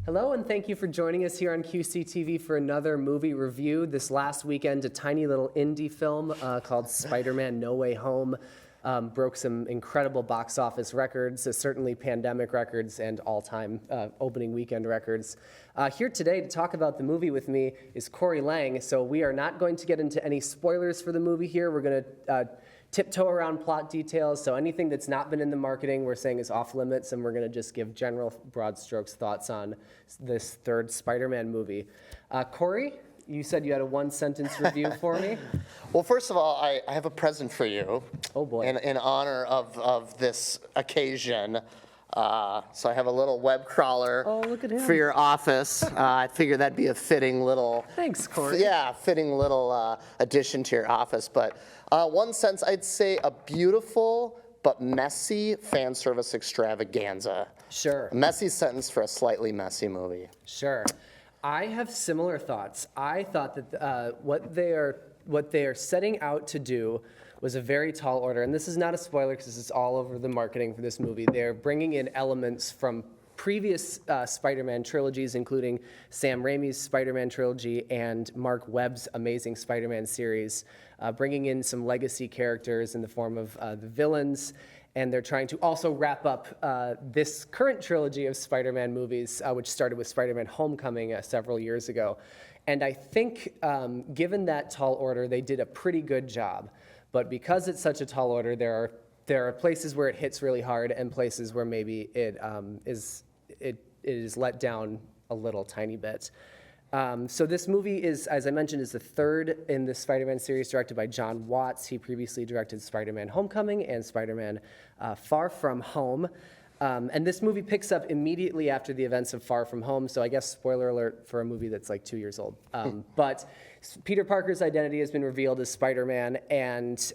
Hello, and thank you for joining us here on QCTV for another movie review. This last weekend, a tiny little indie film called Spider-Man No Way Home broke some incredible box office records, certainly pandemic records and all-time opening weekend records. Here today to talk about the movie with me is Cory Lang. So we are not going to get into any spoilers for the movie here. We're going to tiptoe around plot details, so anything that's not been in the marketing we're saying is off limits, and we're going to just give general broad strokes thoughts on this third Spider-Man movie. Cory, you said you had a one-sentence review for me? Well, first of all, I have a present for you. Oh boy. In honor of this occasion. So I have a little web crawler look at him. for your office. I figured that'd be a fitting little... Thanks, Cory. Yeah, fitting little addition to your office. But one sense, I'd say a beautiful but messy fan service extravaganza. Sure. A messy sentence for a slightly messy movie. Sure. I have similar thoughts. I thought that what they are setting out to do was a very tall order, and this is not a spoiler because this is all over the marketing for this movie. They're bringing in elements from previous Spider-Man trilogies, including Sam Raimi's Spider-Man trilogy and Mark Webb's Amazing Spider-Man series, bringing in some legacy characters in the form of the villains, and they're trying to also wrap up this current trilogy of Spider-Man movies, which started with Spider-Man Homecoming several years ago. And I think, given that tall order, they did a pretty good job. But because it's such a tall order, there are places where it hits really hard and places where maybe it is let down a little tiny bit. So this movie is, as I mentioned, is the third in the Spider-Man series, directed by John Watts. He previously directed Spider-Man Homecoming and Spider-Man Far From Home. And this movie picks up immediately after the events of Far From Home, so I guess spoiler alert for a movie that's like 2 years old. But Peter Parker's identity has been revealed as Spider-Man, and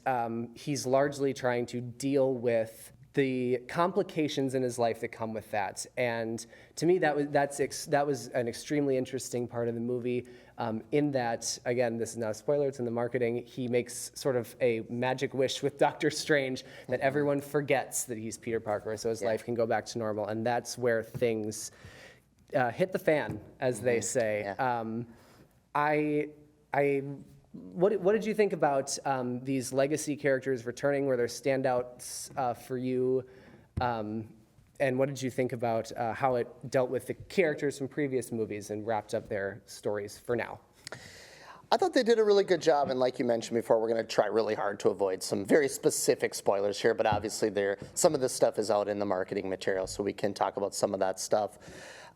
he's largely trying to deal with the complications in his life that come with that. And to me, that was an extremely interesting part of the movie, in that, again, this is not a spoiler, it's in the marketing, he makes sort of a magic wish with Doctor Strange that everyone forgets that he's Peter Parker, so his life can go back to normal. And that's where things hit the fan, as they say. What did you think about these legacy characters returning? Were there standouts for you? And what did you think about how it dealt with the characters from previous movies and wrapped up their stories for now? I thought they did a really good job, and like you mentioned before, we're going to try really hard to avoid some very specific spoilers here, but obviously some of this stuff is out in the marketing material, so we can talk about some of that stuff.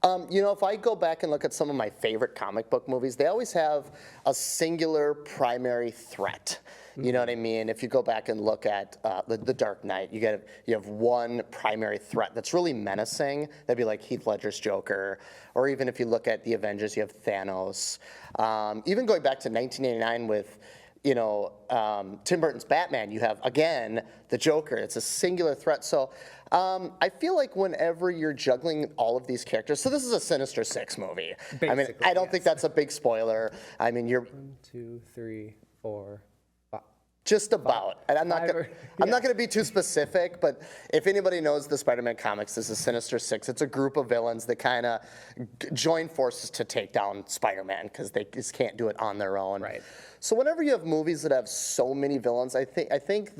If I go back and look at some of my favorite comic book movies, they always have a singular primary threat. You know what I mean? If you go back and look at the Dark Knight, you have one primary threat that's really menacing. That'd be like Heath Ledger's Joker, or even if you look at the Avengers, you have Thanos. Even going back to 1989 with Tim Burton's Batman, you have, again, the Joker. It's a singular threat. So I feel like whenever you're juggling all of these characters, so this is a Sinister Six movie. Basically, I mean, I don't think that's a big spoiler. I mean, you're 1, 2, 3, 4, 5. Just about. And I'm not going to be too specific, but if anybody knows the Spider-Man comics, this is Sinister Six. It's a group of villains that kind of join forces to take down Spider-Man because they just can't do it on their own. Right. So whenever you have movies that have so many villains, I think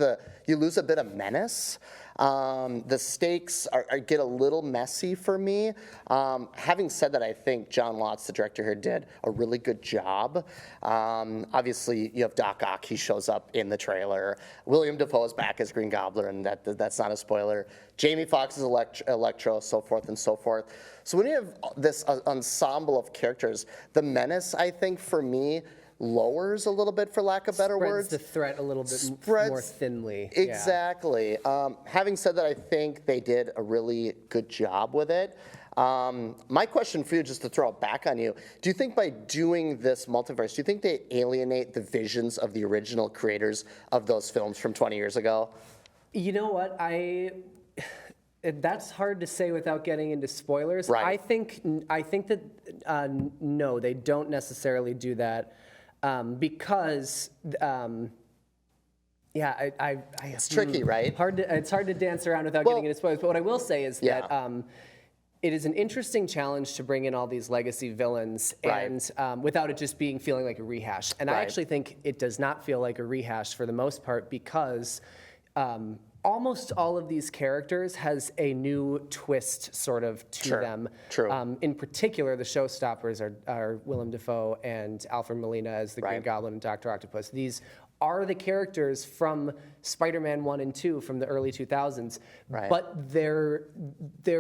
you lose a bit of menace. The stakes get a little messy for me. Having said that, I think John Watts, the director here, did a really good job. Obviously, you have Doc Ock. He shows up in the trailer. William Dafoe is back as Green Goblin, and that's not a spoiler. Jamie Foxx is Electro, so forth and so forth. So when you have this ensemble of characters, the menace, I think, for me, lowers a little bit, for lack of better words. Spreads the threat a little bit more thinly. Exactly. Yeah. Having said that, I think they did a really good job with it. My question for you, just to throw it back on you, do you think by doing this multiverse, do you think they alienate the visions of the original creators of those films from 20 years ago? You know what? That's hard to say without getting into spoilers. Right. I think that no, they don't necessarily do that. Because, it's tricky, right? It's hard to dance around without getting into spoilers. But what I will say is that it is an interesting challenge to bring in all these legacy villains Right. and without it just feeling like a rehash. And I Right. actually think it does not feel like a rehash for the most part because almost all of these characters has a new twist sort of to Sure. them. True. In particular, the showstoppers are Willem Dafoe and Alfred Molina as the Green Right. Goblin and Dr. Octopus. These are the characters from Spider-Man 1 and 2 from the early 2000s, Right. but their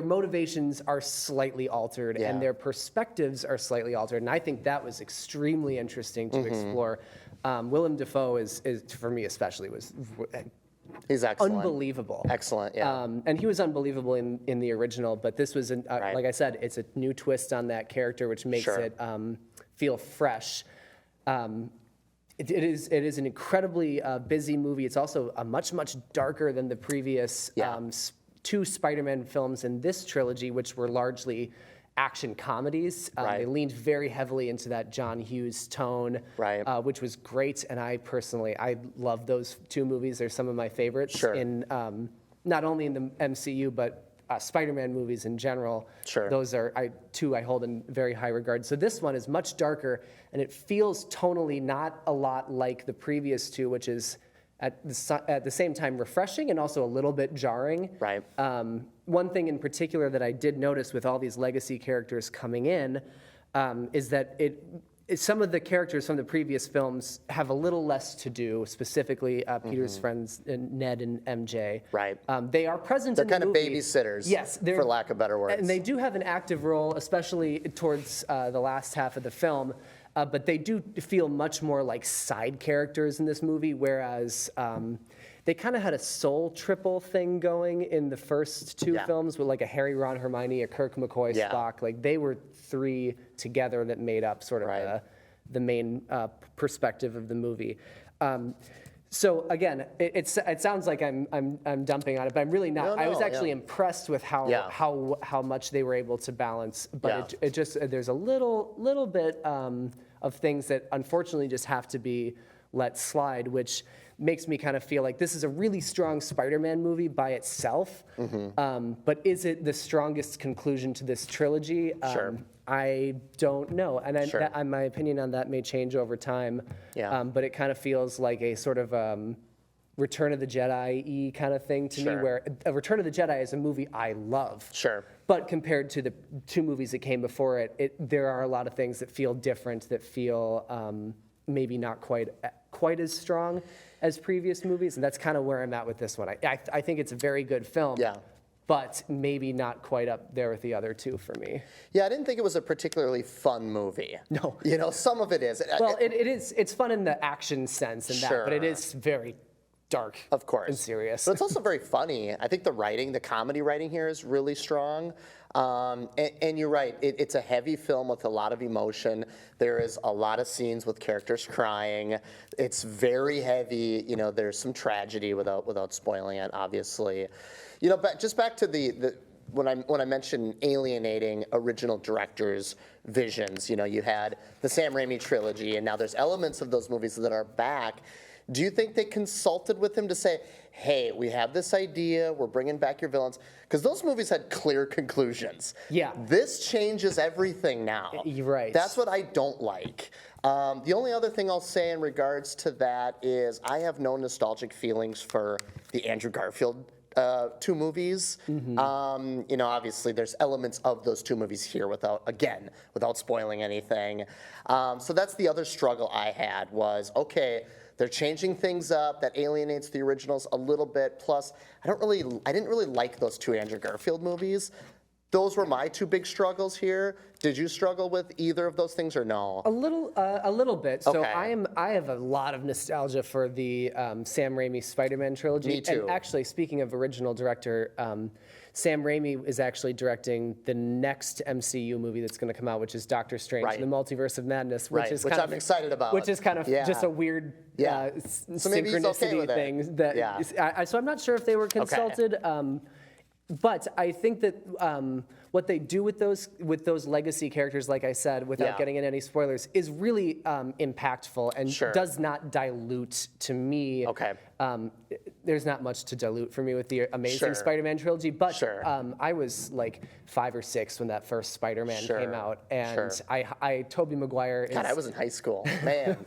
motivations are slightly altered Yeah. and their perspectives are slightly altered, and I think that was extremely interesting to explore. Willem Dafoe is for me especially was He's excellent. unbelievable. Excellent, yeah. And he was unbelievable in the original, but this was, Right. like I said, it's a new twist on that character, which makes Sure. it feel fresh. It is an incredibly busy movie. It's also a much darker than the previous Yeah. two Spider-Man films in this trilogy, which were largely action comedies. Right. They leaned very heavily into that John Hughes tone, Right. which was great. And I love those two movies. They're some of my favorites Sure. in not only in the MCU but Spider-Man movies in general. Sure. Those are two I hold in very high regard. So this one is much darker, and it feels tonally not a lot like the previous two, which is at the same time refreshing and also a little bit jarring. Right. One thing in particular that I did notice with all these legacy characters coming in is that some of the characters from the previous films have a little less to do, specifically Peter's friends Ned and MJ. Right. They are present They're in the kind of movie. babysitters, Yes, for lack of better words. And they do have an active role, especially towards the last half of the film. But they do feel much more like side characters in this movie, whereas they kind of had a soul triple thing going in the first two Yeah. films with like a Harry, Ron, Hermione, a Kirk, McCoy, Yeah. Spock. Like they were three together that made up sort of Right. the main perspective of the movie. So again, it sounds like I'm dumping on it, but I'm really not. No, I was no, actually yeah. impressed with how much they were able to balance. But Yeah. it just there's a little bit of things that unfortunately just have to be let slide, which makes me kind of feel like this is a really strong Spider-Man movie by itself. But is it the strongest conclusion to this trilogy? Sure. I don't know, and Sure. my opinion on that may change over time. Yeah. But it kind of feels like a sort of Return of the Jedi-y kind of thing to me, Sure. where Return of the Jedi is a movie I love. Sure. But compared to the two movies that came before it, there are a lot of things that feel different, that feel maybe not quite as strong as previous movies, and that's kind of where I'm at with this one. I think it's a very good film. Yeah. But maybe not quite up there with the other two for me. Yeah, I didn't think it was a particularly fun movie. No. You know, some of it is. Well, it is. It's fun in the action sense and that, but it Sure. is very dark. Of course. And serious. But it's also very funny. I think the comedy writing here is really strong. And you're right, it's a heavy film with a lot of emotion. There is a lot of scenes with characters crying. It's very heavy. You know, there's some tragedy without spoiling it, obviously. You know, but just back to when I mentioned alienating original directors' visions, you know, you had the Sam Raimi trilogy, and now there's elements of those movies that are back. Do you think they consulted with him to say, hey, we have this idea, we're bringing back your villains? Because those movies had clear conclusions. Yeah. This changes everything now. You're right. That's what I don't like. The only other thing I'll say in regards to that is I have no nostalgic feelings for the Andrew Garfield two movies. Mm-hmm. You know, obviously there's elements of those two movies here without spoiling anything. So that's the other struggle I had was, okay, they're changing things up. That alienates the originals a little bit. Plus, I didn't really like those two Andrew Garfield movies. Those were my two big struggles here. Did you struggle with either of those things or no? A little bit. So Okay. I have a lot of nostalgia for the Sam Raimi Spider-Man trilogy. Me too. And actually, speaking of original director, Sam Raimi is actually directing the next MCU movie that's going to come out, which is Doctor Strange Right. and the Multiverse of Madness, Right, which which I'm excited about. Which is kind of Yeah. just a weird Yeah. So maybe he's okay synchronicity with it. thing. That Yeah. so I'm not sure if they were consulted. But I think that what they do with those legacy characters, like I said, without Yeah. getting into any spoilers, is really impactful and Sure. does not dilute to me. Okay. there's not much to dilute for me with the Amazing Sure. Spider-Man trilogy, but Sure. I was like 5 or 6 when that first Spider-Man Sure. came out, and Sure. I Tobey Maguire is God, I was in high school, man.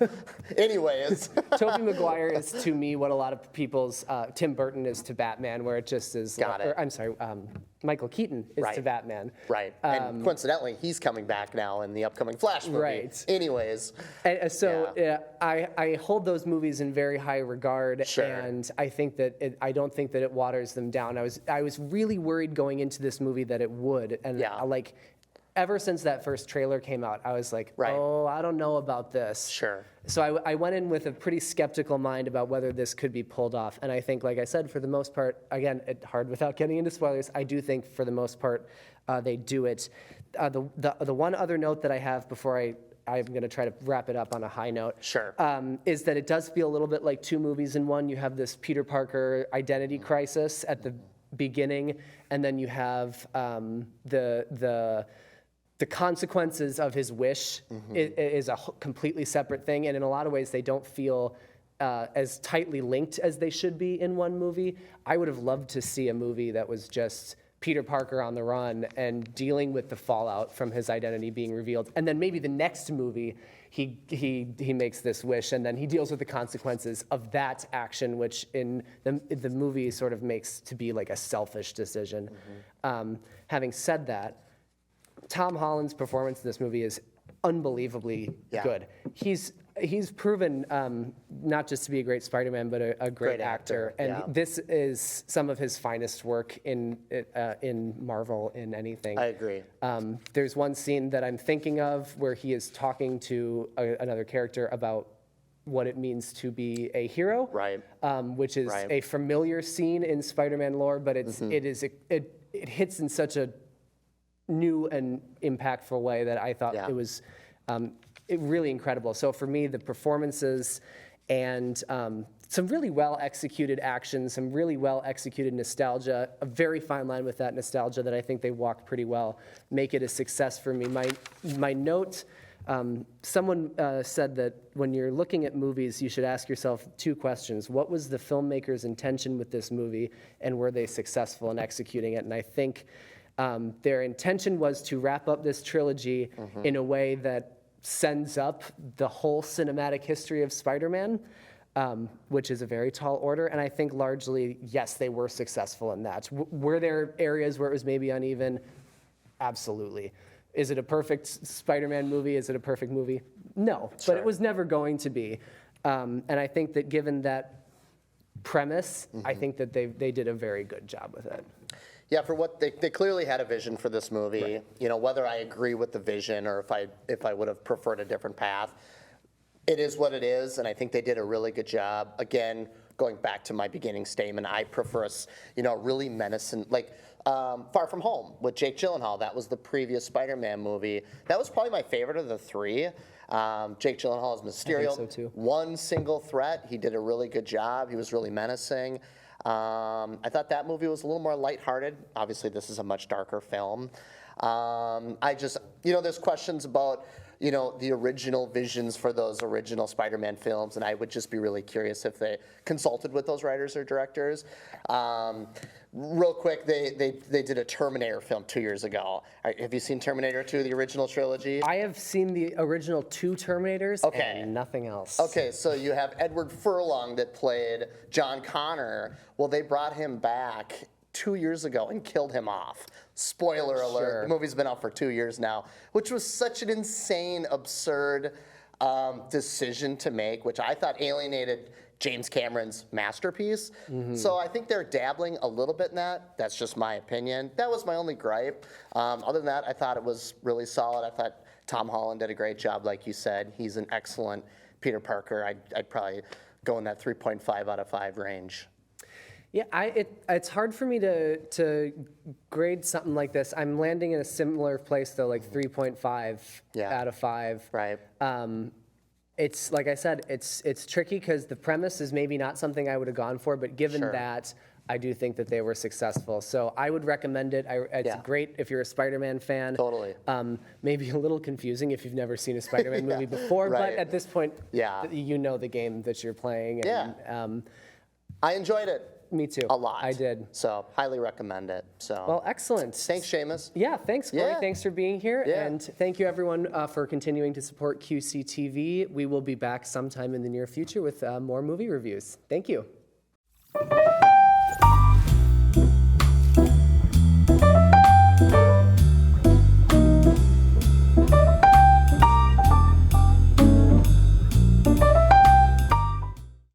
Anyways, Tobey Maguire is to me what a lot of people's Tim Burton is to Batman, where it just is. Got it. Or, I'm sorry, Michael Keaton is to Right. Batman. right. And coincidentally, he's coming back now in the upcoming Flash movie. Right. Anyways, And so I hold those movies in very high regard, Sure. and I think that I don't think that it waters them down. I was really worried going into this movie that it would, and Yeah. like ever since that first trailer came out, I was like, Right. oh, I don't know about this. Sure. So I went in with a pretty skeptical mind about whether this could be pulled off, and I think, like I said, for the most part, again, hard without getting into spoilers, I do think for the most part they do it. The one other note that I have before I'm going to try to wrap it up on a high note. Sure. Is that it does feel a little bit like 2 movies in one. You have this Peter Parker identity crisis at the beginning, and then you have the consequences of his wish is a completely separate thing, and in a lot of ways they don't feel as tightly linked as they should be in one movie. I would have loved to see a movie that was just Peter Parker on the run and dealing with the fallout from his identity being revealed, and then maybe the next movie he makes this wish, and then he deals with the consequences of that action, which in the movie sort of makes to be like a selfish decision. Having said that, Tom Holland's performance in this movie is unbelievably good. He's proven not just to be a great Spider-Man, but a great actor. And yeah. this is some of his finest work in Marvel in anything. I agree. There's one scene that I'm thinking of where he is talking to another character about what it means to be a hero, Right. Which is Right. a familiar scene in Spider-Man lore, but it hits in such a new and impactful way that I thought it was really incredible. So for me, the performances and some really well executed action, some really well executed nostalgia, a very fine line with that nostalgia that I think they walked pretty well, make it a success for me. My note, someone said that when you're looking at movies, you should ask yourself 2 questions. What was the filmmaker's intention with this movie, and were they successful in executing it? And I think their intention was to wrap up this trilogy in a way that sends up the whole cinematic history of Spider-Man, which is a very tall order. And I think largely, yes, they were successful in that. Were there areas where it was maybe uneven? Absolutely. Is it a perfect Spider-Man movie? Is it a perfect movie? No, but it was never going to be. And I think that given that premise, I think that they did a very good job with it. Yeah, for what they clearly had a vision for this movie. Right. You know, whether I agree with the vision or if I would have preferred a different path, it is what it is, and I think they did a really good job. Again, going back to my beginning statement, I prefer a really menacing, like Far From Home with Jake Gyllenhaal. That was the previous Spider-Man movie. That was probably my favorite of the 3. Jake Gyllenhaal is Mysterio. I think so too. One single threat. He did a really good job. He was really menacing. I thought that movie was a little more lighthearted. Obviously, this is a much darker film. There's questions about, the original visions for those original Spider-Man films, and I would just be really curious if they consulted with those writers or directors. Real quick, they did a Terminator film 2 years ago. Have you seen Terminator 2, the original trilogy? I have seen the original 2 Terminators and nothing else. Okay, so you have Edward Furlong that played John Connor. Well, they brought him back 2 years ago and killed him off. Spoiler alert, Sure. The movie's been out for 2 years now, which was such an insane, absurd decision to make, which I thought alienated James Cameron's masterpiece. So I think they're dabbling a little bit in that. That's just my opinion. That was my only gripe. Other than that, I thought it was really solid. I thought Tom Holland did a great job, like you said. He's an excellent Peter Parker. I'd probably go in that 3.5 out of 5 range. Yeah, it's hard for me to grade something like this. I'm landing in a similar place though, like 3.5 out of 5. Right. It's like I said, it's tricky because the premise is maybe not something I would have gone for, but given that, I do think that they were successful. So I would recommend it. It's great if you're a Spider-Man fan. Totally. Maybe a little confusing if you've never seen a Spider-Man movie before, but at this point, you know the game that you're playing. And, I enjoyed it. Me too. A lot. I did. So highly recommend it. So Well, excellent. thanks, Seamus. Yeah, thanks, Cory. Yeah. Thanks for being here. Yeah. And thank you, everyone, for continuing to support QCTV. We will be back sometime in the near future with more movie reviews. Thank you.